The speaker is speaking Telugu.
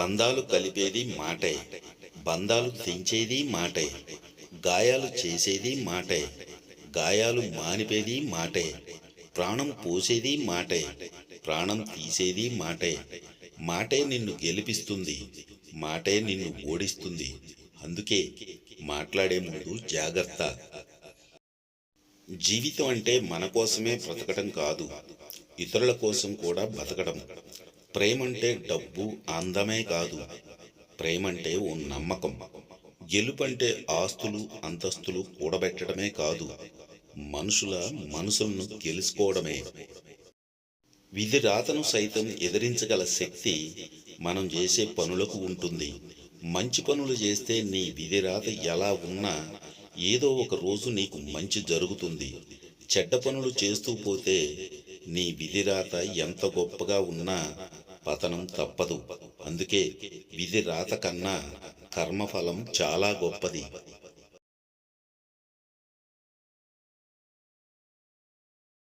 బంధాలు కలిపేది మాటే, బంధాలు తెంచేది మాటే, గాయాలు చేసేది మాటే, గాయాలు మానిపేది మాటే, ప్రాణం పోసేది మాటే, ప్రాణం తీసేది మాటే. మాటే నిన్ను గెలిపిస్తుంది, మాటే నిన్ను ఓడిస్తుంది. అందుకే మాట్లాడే ముందు జాగ్రత్త. జీవితం అంటే మన కోసమే బ్రతకడం కాదు, ఇతరుల కోసం కూడా బతకడం. ప్రేమంటే డబ్బు అందమే కాదు, ప్రేమంటే ఓ నమ్మకం. గెలుపంటే ఆస్తులు అంతస్తులు కూడబెట్టడమే కాదు, మనుషుల మనసులను గెలుచుకోవడమే. విధి రాతను సైతం ఎదిరించగల శక్తి మనం చేసే పనులకు ఉంటుంది. మంచి పనులు చేస్తే నీ విధి రాత ఎలా ఉన్నా ఏదో ఒక రోజు నీకు మంచి జరుగుతుంది. చెడ్డ పనులు చేస్తూ పోతే నీ విధి రాత ఎంత గొప్పగా ఉన్నా పతనం తప్పదు. అందుకే విధి రాత కన్నా కర్మఫలం చాలా గొప్పది.